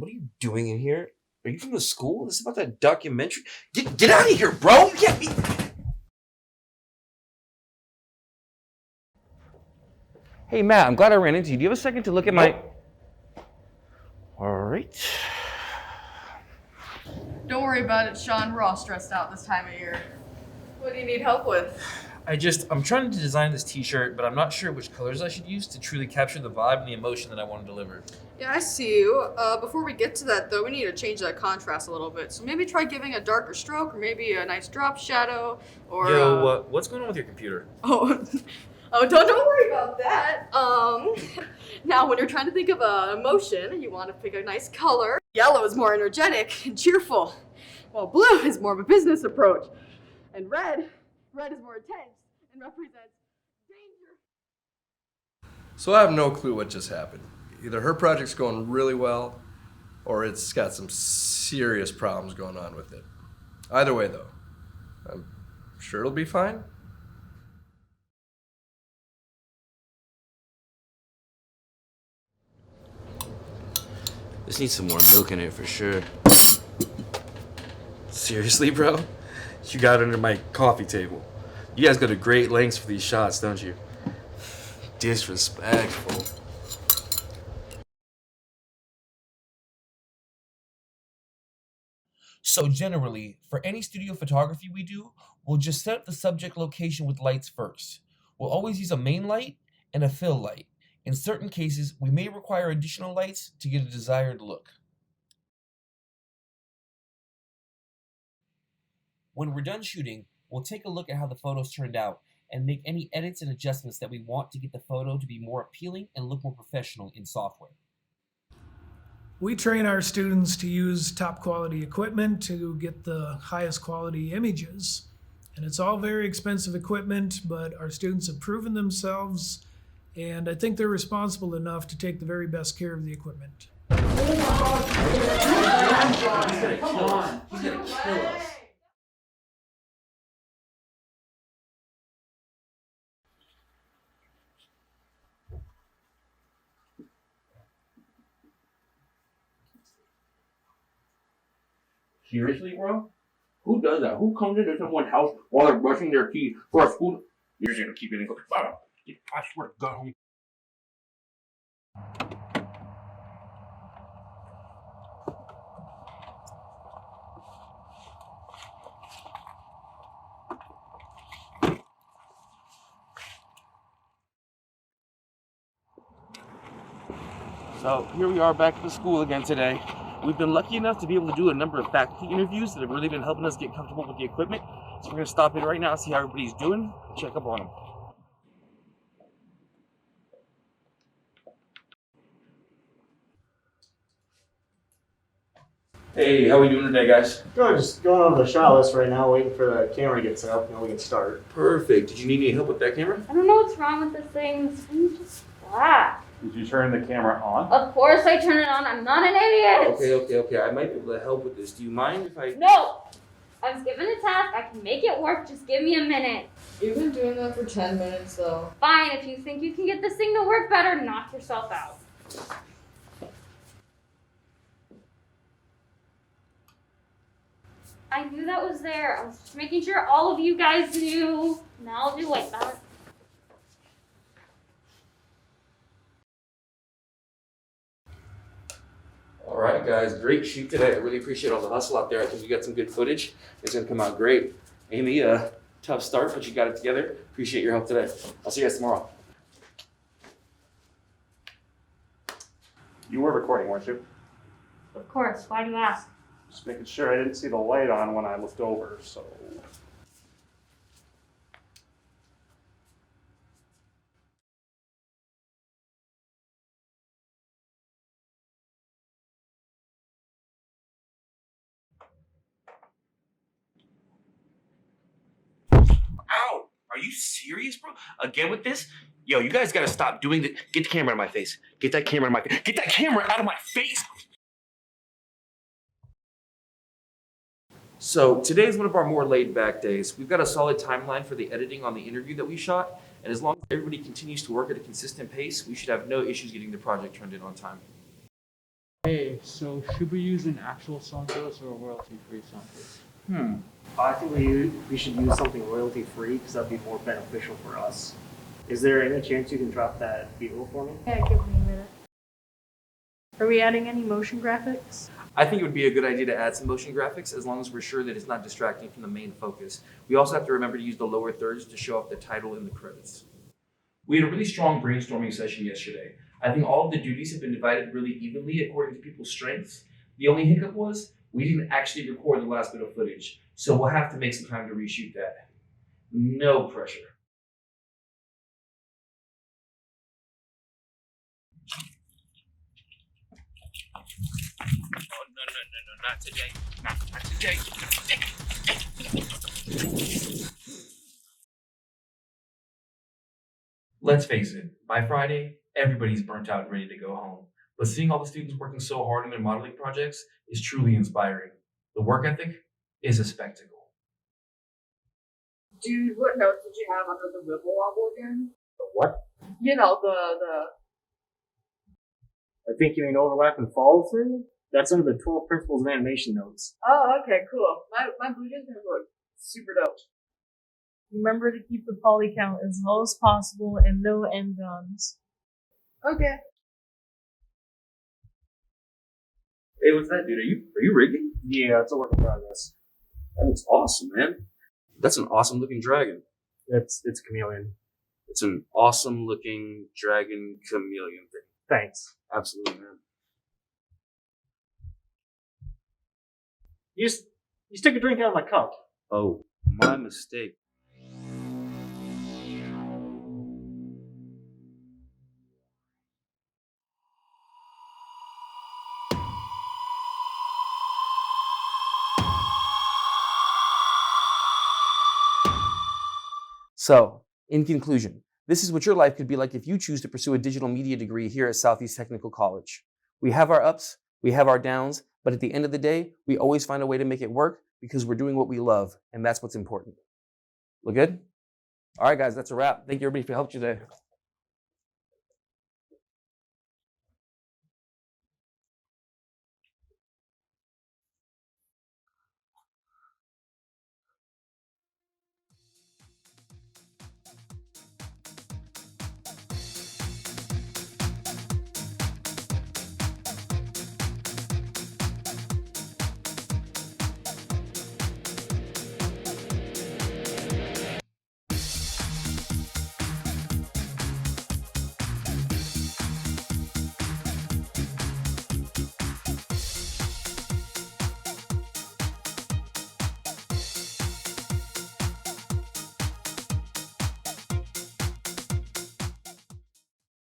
What are you doing in here? Are you from the school? This is about that documentary? Get out of here, bro! Hey, Matt, I'm glad I ran into you. Do you have a second to look at my... All right. Don't worry about it, Sean. We're all stressed out this time of year. What do you need help with? I'm trying to design this t-shirt, but I'm not sure which colors I should use to truly capture the vibe and the emotion that I want to deliver. Yeah, I see you. Before we get to that, though, we need to change that contrast a little bit. So maybe try giving a darker stroke, or maybe a nice drop shadow, or... Yo, what's going on with your computer? Oh, don't worry about that. Now, when you're trying to think of an emotion, you want to pick a nice color. Yellow is more energetic and cheerful, while blue is more of a business approach. And red is more intense and represents danger. So I have no clue what just happened. Either her project's going really well, or it's got some serious problems going on with it. Either way, though, I'm sure it'll be fine. This needs some more milk in it for sure. Seriously, bro? You got it under my coffee table. You guys go to great lengths for these shots, don't you? Disrespectful. So generally, for any studio photography we do, we'll just set up the subject location with lights first. We'll always use a main light and a fill light. In certain cases, we may require additional lights to get a desired look. When we're done shooting, we'll take a look at how the photos turned out and make any edits and adjustments that we want to get the photo to be more appealing and look more professional in software. We train our students to use top quality equipment to get the highest quality images. And it's all very expensive equipment, but our students have proven themselves, and I think they're responsible enough to take the very best care of the equipment. He's gonna kill us. Seriously, bro? Who does that? Who comes into someone's house while they're brushing their teeth for a school? You're just gonna keep it in. I swear to God, homie. So here we are back at the school again today. We've been lucky enough to be able to do a number of faculty interviews that have really been helping us get comfortable with the equipment. So we're gonna stop in right now, see how everybody's doing, check up on them. Hey, how we doing today, guys? Good, just going over the shot list right now, waiting for the camera to get set up, and then we can start. Perfect. Did you need any help with that camera? I don't know what's wrong with this thing. This thing's just black. Did you turn the camera on? Of course I turn it on. I'm not an idiot. Okay. I might be able to help with this. Do you mind if I... No! I was given a task. I can make it work. Just give me a minute. You've been doing that for 10 minutes, though. Fine. If you think you can get this thing to work better, knock yourself out. I knew that was there. I was just making sure all of you guys knew. Now I'll do like that. All right, guys, great shoot today. I really appreciate all the hustle out there. I think we got some good footage. It's gonna come out great. Amy, tough start, but you got it together. Appreciate your help today. I'll see you guys tomorrow. You were recording, weren't you? Of course. Why do you ask? Just making sure I didn't see the light on when I looked over, so. Ow! Are you serious, bro? Again with this? Yo, you guys gotta stop doing the... Get the camera out of my face. Get that camera out of my face. Get that camera out of my face! So today is one of our more laid-back days. We've got a solid timeline for the editing on the interview that we shot, and as long as everybody continues to work at a consistent pace, we should have no issues getting the project turned in on time. Hey, so should we use an actual Santos or a royalty-free Santos? I think we should use something royalty free because that'd be more beneficial for us. Is there any chance you can drop that beetle for me? Yeah, give me a minute. Are we adding any motion graphics? I think it would be a good idea to add some motion graphics as long as we're sure that it's not distracting from the main focus. We also have to remember to use the lower thirds to show off the title and the credits. We had a really strong brainstorming session yesterday. I think all of the duties have been divided really evenly according to people's strengths. The only hiccup was we didn't actually record the last bit of footage, so we'll have to make some time to reshoot that. No pressure. No, not today. Not today. Let's face it, by Friday, everybody's burnt out and ready to go home. But seeing all the students working so hard on their modeling projects is truly inspiring. The work ethic is a spectacle. Dude, what notes did you have under the wibble wobble again? The what? You know, the I think you mean overlap and follow through? That's under the 12 principles of animation notes. Oh, okay, cool. My blue jeans gonna look super dope. Remember to keep the poly count as low as possible and no end guns. Okay. Hey, what's that, dude? Are you rigging? Yeah, it's a work in progress. That looks awesome, man. That's an awesome looking dragon. It's a chameleon. It's an awesome looking dragon chameleon thing. Thanks. Absolutely, man. You took a drink out of my cup. Oh, my mistake. So, in conclusion, this is what your life could be like if you choose to pursue a digital media degree here at Southeast Technical College. We have our ups, we have our downs, but at the end of the day, we always find a way to make it work because we're doing what we love, and that's what's important. Look good? All right, guys, that's a wrap. Thank you, everybody, for helping today.